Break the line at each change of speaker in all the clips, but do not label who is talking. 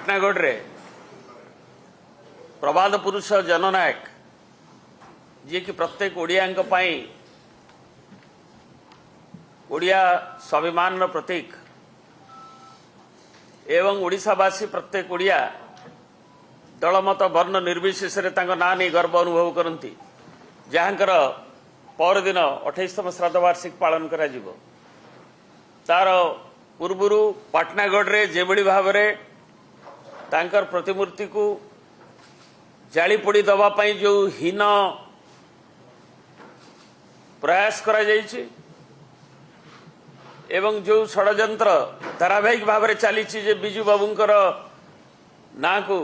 पाटनागढ़ रे प्रबाद पुरुष जननायक जी कि प्रत्येक ओडिया ओडिया स्वाभिमान प्रतीक एवं ओडिशावासी प्रत्येक ओडिया दलमत वर्ण निर्विशेष ना नहीं गर्व अनुभव करती जहाँकर परदिन 28तम श्राद्ध वार्षिक पालन करा जिवो। तार पूर्व पाटनागढ़ रे जेभली भाव में तांकर प्रतिमूर्ति को जाली पोड़ी दवापाई जो हीन प्रयास करा जाइछि एवं जो षड्यंत्र धारावाहिक भाव में चली बिजू बाबूंकर ना को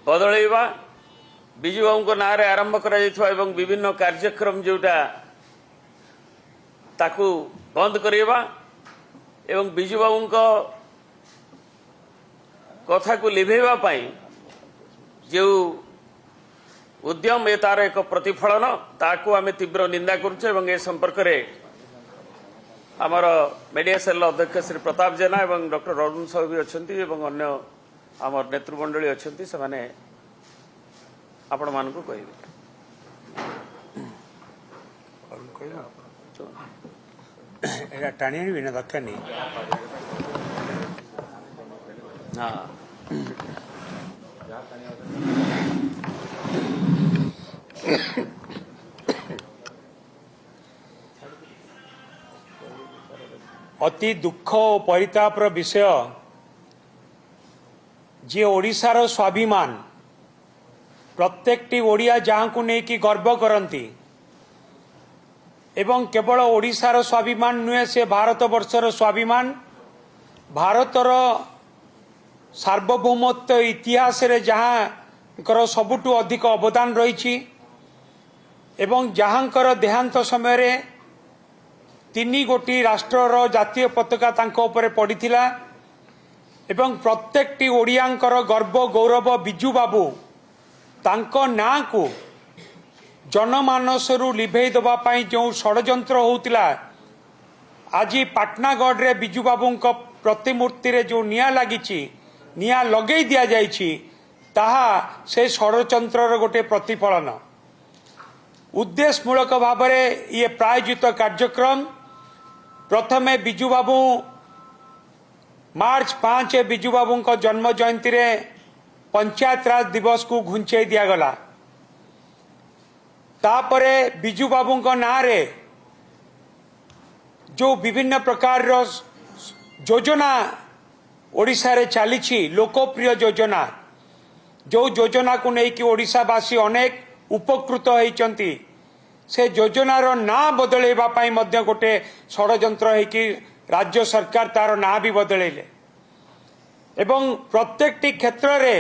बदलैवा बिजू बाबू ना रे आरंभ करा जाइथवा एवं विभिन्न कार्यक्रम जोटा ताकू बंद करेवा एवं बिजू बाबू कथा को लिभेवा पाई जो उद्यम ए तार एक प्रतिफलन ताकू आमे तीव्र निंदा करुचे एवं ए संपर्क रे आमर मीडिया सेल अध्यक्ष श्री प्रताप जेना एवं डॉक्टर अरुण साहू भी अच्छी एवं अन्य आमर नेतृमंडली अच्छी से माने आपण मान को कहिबे
एटा टाणी बिना दरकार नहीं।
हाँ
अति दुख और परितापर विषय जी ओडिशार स्वाभिमान प्रत्येकटी ओडिया जहाँ को लेकिन गर्व करती एवं केवल ओडिशार स्वाभिमान नुहे से भारत वर्षर स्वाभिमान भारतर सार्वभौमत्व इतिहास रे जहाँ सबुठु अधिक अवदान रही एवं जहाँकर देहांत समय रे 3 गोटी राष्ट्रर जातीय पताका तांको उपरे पड़ीथिला एवं प्रत्येकटी ओडियांकर गर्व गौरव बिजू बाबू तांको ना को जनमानसरू लिभेई दबा पाई जो षड्यंत्र होउतिला आज पाटनागढ़ रे बिजू बाबू प्रतिमूर्ति रे जो निया लागिची निया लगेई दिया जाइछि ताहा से षड्यंत्रर गोटे प्रतिफलन उद्देश्यमूलक भाव में ये प्रायोजित कार्यक्रम प्रथमे बिजू बाबू मार्च 5 बिजू बाबू जन्म जयंती रे पंचायत राज दिवस को घुंचे दिगला तापरे बिजू बाबू ना रे जो विभिन्न प्रकार योजना ओडिशा रे चली लोकप्रिय योजना जो योजना को लेकिन ओडिशावासी अनेक उपकृत होती से योजनार ना बदलैवा पाई मध्य गोटे षड्यंत्र होकि राज्य सरकार तार ना भी बदलैले एवं प्रत्येकटी क्षेत्र रे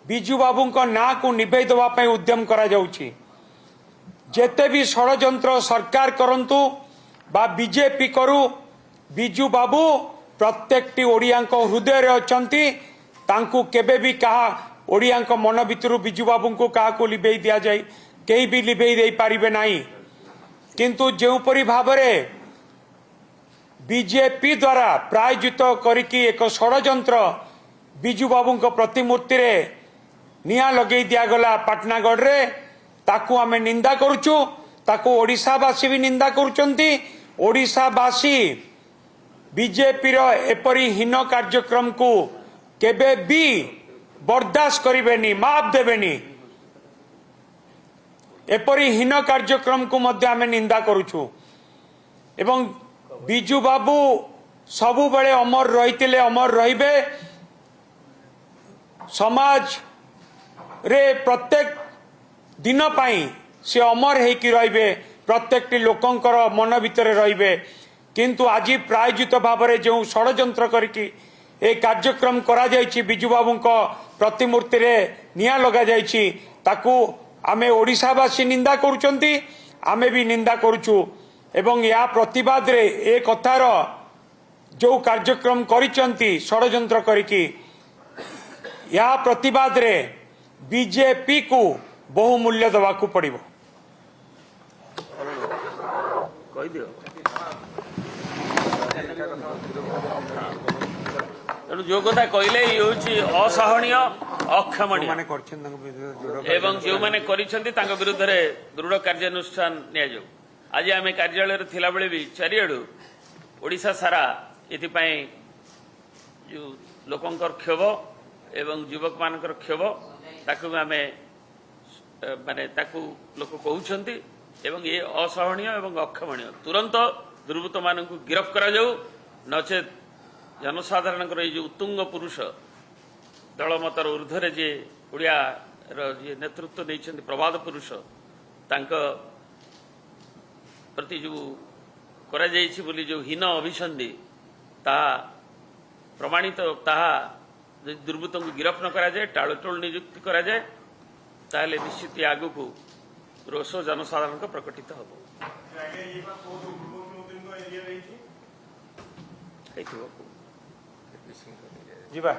बिजू बाबू ना को निभे दवा पाई उद्यम करा जाउछि। जेते भी षड्यंत्र सरकार करंतु बा बीजेपी करू बिजू बाबू प्रत्येकटी ओडिया हृदय रे अछंती तांकू केबे भी कहा ओडिया मन भितर बिजू बाबू को क्या को लिभेई दिया जाए कहीं भी लिभेई दे पारिबे नहीं किंतु जोपरी भाव में बीजेपी द्वारा प्रायोजित करिकी एक षड्यंत्र बिजू बाबू प्रतिमूर्ति रे निया लगेई दियागला पाटनागढ़ रे ताकू आमे निंदा करुचु ताकू ओडिशावासी भी निंदा करुचंती। ओडिशावासी बीजेपी रो एपरी हीन कार्यक्रम को केबे भी बर्दाश्त करेनि माफ देवेनि एपरी हीन कार्यक्रम को मध्य आमे निंदा करुछु एवं बिजू बाबू सबु बेले अमर रहितिले अमर रहिबे समाज रे प्रत्येक दिन पाई से अमर हेकि रहिबे प्रत्येकटी लोकंकर मन भितर रहिबे किंतु आज प्रायोजित भाव में जो षड्यंत्र करके ए कार्यक्रम करा जाइछि बिजू बाबू प्रतिमूर्ति रे निया लगा जाइछि ताकू आमे ओडिशावासी निंदा करुचंती आमे भी निंदा करुचु एवं या प्रतिवाद रे ए कथार जो कार्यक्रम करिचंती षड्यंत्र करके या प्रतिवाद रे बीजेपी को बहुमूल्य दवाकू पड़िबो।
ତେଣୁ ଯୋଉ କଥା କହିଲେ ଇଏ ହେଉଛି ଅସହନୀୟ ଅକ୍ଷମଣୀୟ
ମାନେ କରିଛନ୍ତି ତାଙ୍କ ବିରୁଦ୍ଧରେ ଦୃଢ
ଏବଂ ଯେଉଁମାନେ କରିଛନ୍ତି ତାଙ୍କ ବିରୁଦ୍ଧରେ ଦୃଢ଼ କାର୍ଯ୍ୟାନୁଷ୍ଠାନ ନିଆଯାଉ। ଆଜି ଆମେ କାର୍ଯ୍ୟାଳୟରେ ଥିଲାବେଳେ ବି ଚାରିଆଡ଼ୁ ଓଡ଼ିଶା ସାରା ଏଥିପାଇଁ ଯେଉଁ ଲୋକଙ୍କର କ୍ଷୋଭ ଏବଂ ଯୁବକମାନଙ୍କର କ୍ଷୋଭ ତାକୁ ଆମେ ମାନେ ତାକୁ ଲୋକ କହୁଛନ୍ତି ଏବଂ ଏ ଅସହନୀୟ ଏବଂ ଅକ୍ଷମଣୀୟ। ତୁରନ୍ତ ଦୁର୍ବୃତ୍ତମାନଙ୍କୁ ଗିରଫ କରାଯାଉ, ନଚେତ୍ ଜନସାଧାରଣଙ୍କର ଏଇ ଯେଉଁ ଉତ୍ତୁଙ୍ଗ ପୁରୁଷ ଦଳମତର ଊର୍ଦ୍ଧ୍ୱରେ ଯିଏ ଓଡ଼ିଆର ଯିଏ ନେତୃତ୍ୱ ନେଇଛନ୍ତି ପ୍ରବାଦ ପୁରୁଷ ତାଙ୍କ ପ୍ରତି ଯେଉଁ କରାଯାଇଛି ବୋଲି ଯେଉଁ ହୀନ ଅଭିସନ୍ଧି ତାହା ପ୍ରମାଣିତ, ତାହା ଯଦି ଦୁର୍ବୃତ୍ତଙ୍କୁ ଗିରଫ ନ କରାଯାଏ, ଟାଳଟୁଳ ନିଯୁକ୍ତି କରାଯାଏ, ତାହେଲେ ନିଶ୍ଚିତ ଆଗକୁ ରୋଷ ଜନସାଧାରଣଙ୍କ ପ୍ରକଟିତ ହେବ। ହେଇଥିବ
ଯିବା।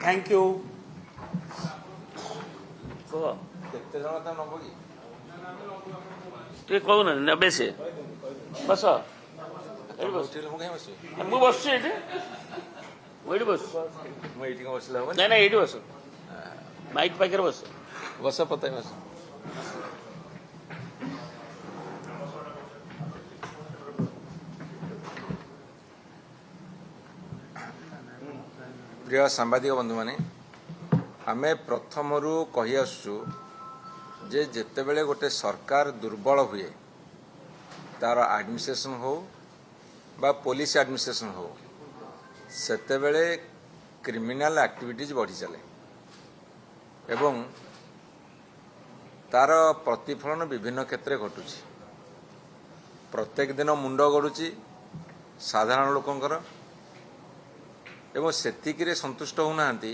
Thank you.
କୁହ
କେତେ ଜଣ ତା ନବ କି?
ଟିକେ କହୁନାହାନ୍ତି ନେବେ ସେ ବସ ଏଇଠି ବସ।
ମୁଁ କାହିଁ ବସିବି?
ମୁଁ ବସୁଛି ଏଇଠି, ମୁଁ ଏଇଠି ବସୁଛି।
ମୁଁ ଏଇଠି କଣ ବସିଲେ ହବନି?
ନାଇଁ ନାଇଁ ଏଇଠି ବସ, ମାଇକ୍ ପାଖରେ ବସ।
ବସ ପତାଇ ବସ। ପ୍ରିୟ ସାମ୍ବାଦିକ ବନ୍ଧୁମାନେ, ଆମେ ପ୍ରଥମରୁ କହି ଆସୁଛୁ ଯେ ଯେତେବେଳେ ଗୋଟେ ସରକାର ଦୁର୍ବଳ ହୁଏ, ତାର ଆଡମିନିଷ୍ଟ୍ରେସନ ହଉ ବା ପୋଲିସ ଆଡମିନିଷ୍ଟ୍ରେସନ ହଉ, ସେତେବେଳେ କ୍ରିମିନାଲ ଆକ୍ଟିଭିଟିଜ ବଢ଼ି ଚାଲେ ଏବଂ ତାର ପ୍ରତିଫଳନ ବିଭିନ୍ନ କ୍ଷେତ୍ରରେ ଘଟୁଛି। ପ୍ରତ୍ୟେକ ଦିନ ମୁଣ୍ଡ ଗଡ଼ୁଛି ସାଧାରଣ ଲୋକଙ୍କର ଏବଂ ସେତିକିରେ ସନ୍ତୁଷ୍ଟ ହେଉନାହାନ୍ତି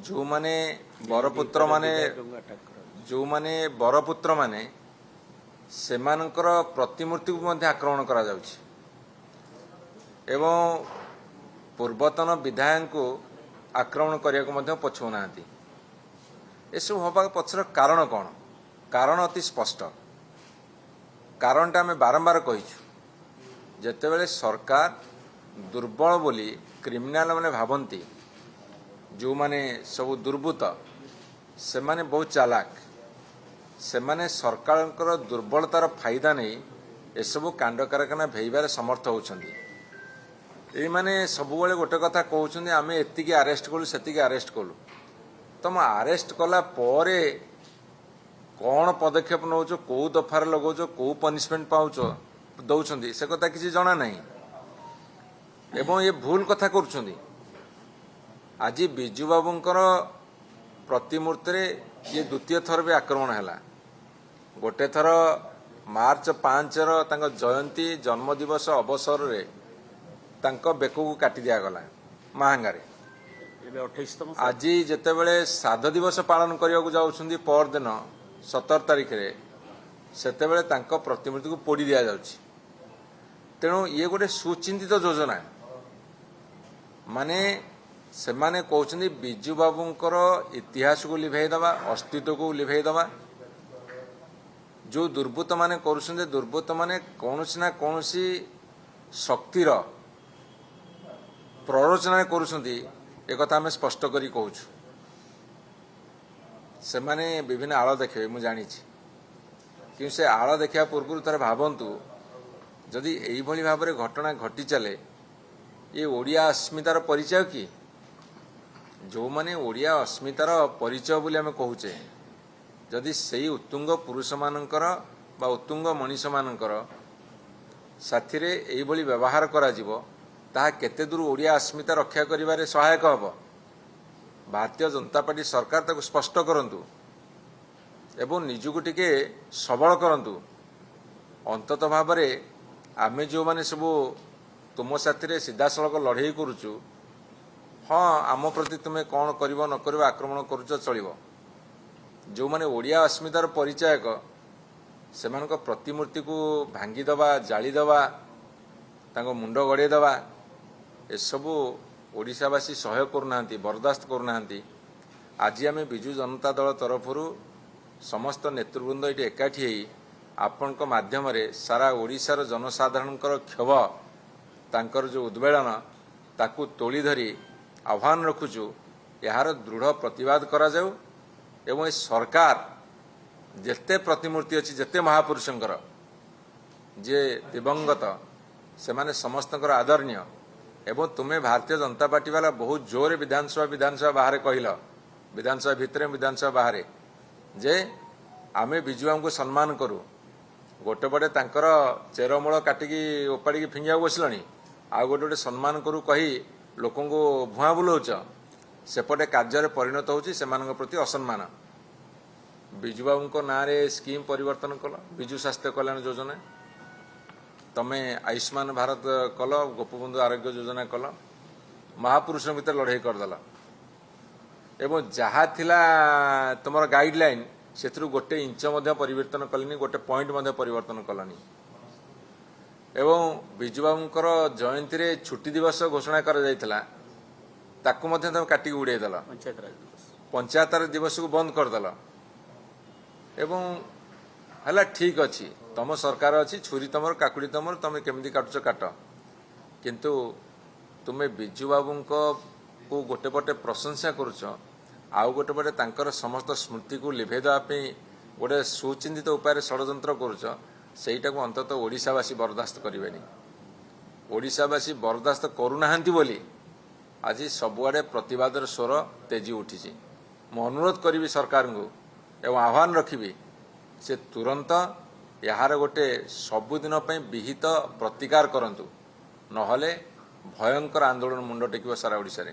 ଯେଉଁମାନେ ବରପୁତ୍ରମାନେ ସେମାନଙ୍କର ପ୍ରତିମୂର୍ତ୍ତିକୁ ମଧ୍ୟ ଆକ୍ରମଣ କରାଯାଉଛି ଏବଂ ପୂର୍ବତନ ବିଧାୟକଙ୍କୁ ଆକ୍ରମଣ କରିବାକୁ ମଧ୍ୟ ପଛଉନାହାନ୍ତି। ଏସବୁ ହେବା ପଛର କାରଣ କ'ଣ? କାରଣ ଅତି ସ୍ପଷ୍ଟ। କାରଣଟା ଆମେ ବାରମ୍ବାର କହିଛୁ। ଯେତେବେଳେ ସରକାର ଦୁର୍ବଳ ବୋଲି କ୍ରିମିନାଲ ମାନେ ଭାବନ୍ତି, ଯେଉଁମାନେ ସବୁ ଦୁର୍ବୃତ୍ତ ସେମାନେ ବହୁତ ଚାଲାକ, ସେମାନେ ସରକାରଙ୍କର ଦୁର୍ବଳତାର ଫାଇଦା ନେଇ ଏସବୁ କାଣ୍ଡ କାରଖାନା ଭେଇବାରେ ସମର୍ଥ ହେଉଛନ୍ତି। ଏଇମାନେ ସବୁବେଳେ ଗୋଟେ କଥା କହୁଛନ୍ତି, ଆମେ ଏତିକି ଆରେଷ୍ଟ କଲୁ ସେତିକି ଆରେଷ୍ଟ କଲୁ। ତମ ଆରେଷ୍ଟ କଲା ପରେ କ'ଣ ପଦକ୍ଷେପ ନେଉଛ, କେଉଁ ଦଫାରେ ଲଗାଉଛ, କେଉଁ ପନିସମେଣ୍ଟ ଦେଉଛନ୍ତି ସେ କଥା କିଛି ଜଣା ନାହିଁ ଏବଂ ଏ ଭୁଲ କଥା କରୁଛନ୍ତି। ଆଜି ବିଜୁବାବୁଙ୍କର ପ୍ରତିମୂର୍ତ୍ତିରେ ଇଏ ଦ୍ୱିତୀୟ ଥର ବି ଆକ୍ରମଣ ହେଲା। ଗୋଟେ ଥର ମାର୍ଚ୍ଚ 5ର ତାଙ୍କ ଜୟନ୍ତୀ ଜନ୍ମଦିବସ ଅବସରରେ ତାଙ୍କ ବେକକୁ କାଟି ଦିଆଗଲା ମାହାଙ୍ଗାରେ। ଆଜି ଯେତେବେଳେ ଶ୍ରାଦ୍ଧ ଦିବସ ପାଳନ କରିବାକୁ ଯାଉଛନ୍ତି ପରଦିନ 17 ତାରିଖରେ, ସେତେବେଳେ ତାଙ୍କ ପ୍ରତିମୂର୍ତ୍ତିକୁ ପୋଡ଼ି ଦିଆଯାଉଛି। ତେଣୁ ଇଏ ଗୋଟେ ସୁଚିନ୍ତିତ ଯୋଜନା। ମାନେ ସେମାନେ କହୁଛନ୍ତି ବିଜୁବାବୁଙ୍କର ଇତିହାସକୁ ଲିଭେଇଦେବା, ଅସ୍ତିତ୍ୱକୁ ଲିଭେଇଦେବା। ଯେଉଁ ଦୁର୍ବୃତ୍ତମାନେ କରୁଛନ୍ତି, ଦୁର୍ବୃତ୍ତମାନେ କୌଣସି ନା କୌଣସି ଶକ୍ତିର ପ୍ରରୋଚନାରେ କରୁଛନ୍ତି, ଏକଥା ଆମେ ସ୍ପଷ୍ଟ କରି କହୁଛୁ। ସେମାନେ ବିଭିନ୍ନ ଆଳ ଦେଖେଇବେ, ମୁଁ ଜାଣିଛି, କିନ୍ତୁ ସେ ଆଳ ଦେଖିବା ପୂର୍ବରୁ ଥରେ ଭାବନ୍ତୁ, ଯଦି ଏଇଭଳି ଭାବରେ ଘଟଣା ଘଟି ଚାଲେ, ଏ ଓଡ଼ିଆ ଅସ୍ମିତାର ପରିଚୟ କି? ଯେଉଁମାନେ ଓଡ଼ିଆ ଅସ୍ମିତାର ପରିଚୟ ବୋଲି ଆମେ କହୁଛେ, ଯଦି ସେଇ ଉତ୍ତୁଙ୍ଗ ପୁରୁଷମାନଙ୍କର ବା ଉତ୍ତୁଙ୍ଗ ମଣିଷମାନଙ୍କର ସାଥିରେ ଏଇଭଳି ବ୍ୟବହାର କରାଯିବ, ତାହା କେତେ ଦୂର ଓଡ଼ିଆ ଅସ୍ମିତା ରକ୍ଷା କରିବାରେ ସହାୟକ ହେବ? ଭାରତୀୟ ଜନତା ପାର୍ଟି ସରକାର ତାକୁ ସ୍ପଷ୍ଟ କରନ୍ତୁ ଏବଂ ନିଜକୁ ଟିକେ ସବଳ କରନ୍ତୁ। ଅନ୍ତତଃ ଭାବରେ ଆମେ ଯେଉଁମାନେ ସବୁ ତୁମ ସାଥିରେ ସିଧାସଳଖ ଲଢ଼େଇ କରୁଛୁ, ହଁ ଆମ ପ୍ରତି ତୁମେ କ'ଣ କରିବ ନ କରିବ ଆକ୍ରମଣ କରୁଛ ଚଳିବ। ଯେଉଁମାନେ ଓଡ଼ିଆ ଅସ୍ମିତାର ପରିଚାୟକ, ସେମାନଙ୍କ ପ୍ରତିମୂର୍ତ୍ତିକୁ ଭାଙ୍ଗିଦେବା, ଜାଳିଦେବା, ତାଙ୍କ ମୁଣ୍ଡ ଗଡ଼େଇଦେବା, ଏସବୁ ଓଡ଼ିଶାବାସୀ ସହ୍ୟ କରୁନାହାନ୍ତି, ବରଦାସ୍ତ କରୁନାହାନ୍ତି। ଆଜି ଆମେ ବିଜୁ ଜନତା ଦଳ ତରଫରୁ ସମସ୍ତ ନେତୃବୃନ୍ଦ ଏଠି ଏକାଠି ହୋଇ ଆପଣଙ୍କ ମାଧ୍ୟମରେ ସାରା ଓଡ଼ିଶାର ଜନସାଧାରଣଙ୍କର କ୍ଷୋଭ, ତାଙ୍କର ଯେଉଁ ଉଦ୍ବେଳନ, ତାକୁ ତୋଳି ଧରି ଆହ୍ୱାନ ରଖୁଛୁ ଏହାର ଦୃଢ଼ ପ୍ରତିବାଦ କରାଯାଉ ଏବଂ ଏ ସରକାର ଯେତେ ପ୍ରତିମୂର୍ତ୍ତି ଅଛି ଯେତେ ମହାପୁରୁଷଙ୍କର ଯିଏ ଦିବଙ୍ଗତ ସେମାନେ ସମସ୍ତଙ୍କର ଆଦରଣୀୟ ଏବଂ ତୁମେ ଭାରତୀୟ ଜନତା ପାର୍ଟି ବାଲା ବହୁତ ଜୋରରେ ବିଧାନସଭା ବାହାରେ କହିଲ ବିଧାନସଭା ଭିତରେ ବିଧାନସଭା ବାହାରେ ଯେ ଆମେ ବିଜୁବାବୁଙ୍କୁ ସମ୍ମାନ କରୁ ଗୋଟେ ପଟେ ତାଙ୍କର ଚେରମୂଳ କାଟିକି ଓପାଡ଼ିକି ଫିଙ୍ଗିବାକୁ ବସିଲଣି ଆଉ ଗୋଟେ ସମ୍ମାନ କରୁ କହି ଲୋକଙ୍କୁ ଭୁଆଁ ବୁଲଉଛ ସେପଟେ କାର୍ଯ୍ୟରେ ପରିଣତ ହେଉଛି ସେମାନଙ୍କ ପ୍ରତି ଅସମ୍ମାନ ବିଜୁବାବୁଙ୍କ ନାଁରେ ସ୍କିମ୍ ପରିବର୍ତ୍ତନ କଲ ବିଜୁ ସ୍ୱାସ୍ଥ୍ୟ କଲ୍ୟାଣ ଯୋଜନା ତମେ ଆୟୁଷ୍ମାନ ଭାରତ କଲ ଗୋପବନ୍ଧୁ ଆରୋଗ୍ୟ ଯୋଜନା କଲ ମହାପୁରୁଷଙ୍କ ଭିତରେ ଲଢ଼େଇ କରିଦେଲ ଏବଂ ଯାହା ଥିଲା ତୁମର ଗାଇଡଲାଇନ୍ ସେଥିରୁ ଗୋଟେ ଇଞ୍ଚ ମଧ୍ୟ ପରିବର୍ତ୍ତନ କଲେନି ଗୋଟେ ପଏଣ୍ଟ ମଧ୍ୟ ପରିବର୍ତ୍ତନ କଲନି ଏବଂ ବିଜୁବାବୁଙ୍କର ଜୟନ୍ତୀରେ ଛୁଟି ଦିବସ ଘୋଷଣା କରାଯାଇଥିଲା ତାକୁ ମଧ୍ୟ ତମେ କାଟିକି ଉଡ଼େଇଦେଲ ପଞ୍ଚାୟତ ଦିବସକୁ ବନ୍ଦ କରିଦେଲ ଏବଂ ହେଲା ଠିକ୍ ଅଛି ତମ ସରକାର ଅଛି ଛୁରୀ ତମର କାକୁଡ଼ି ତମର ତମେ କେମିତି କାଟୁଛ କାଟ କିନ୍ତୁ ତୁମେ ବିଜୁବାବୁଙ୍କୁ ଗୋଟେ ପଟେ ପ୍ରଶଂସା କରୁଛ ଆଉ ଗୋଟେ ପଟେ ତାଙ୍କର ସମସ୍ତ ସ୍ମୃତିକୁ ଲିଭେଇ ଦେବା ପାଇଁ ଗୋଟେ ସୁଚିନ୍ତିତ ଉପାୟରେ ଷଡ଼ଯନ୍ତ୍ର କରୁଛ ସେଇଟାକୁ ଅନ୍ତତଃ ଓଡ଼ିଶାବାସୀ ବରଦାସ୍ତ କରିବେନି ଓଡ଼ିଶାବାସୀ ବରଦାସ୍ତ କରୁନାହାନ୍ତି ବୋଲି ଆଜି ସବୁଆଡ଼େ ପ୍ରତିବାଦର ସ୍ୱର ତେଜି ଉଠିଛି ମୁଁ ଅନୁରୋଧ କରିବି ସରକାରଙ୍କୁ ଏବଂ ଆହ୍ୱାନ ରଖିବି ସେ ତୁରନ୍ତ ଏହାର ଗୋଟେ ସବୁଦିନ ପାଇଁ ବିହିତ ପ୍ରତିକାର କରନ୍ତୁ ନହେଲେ ଭୟଙ୍କର ଆନ୍ଦୋଳନ ମୁଣ୍ଡ ଟେକିବ ସାରା ଓଡ଼ିଶାରେ।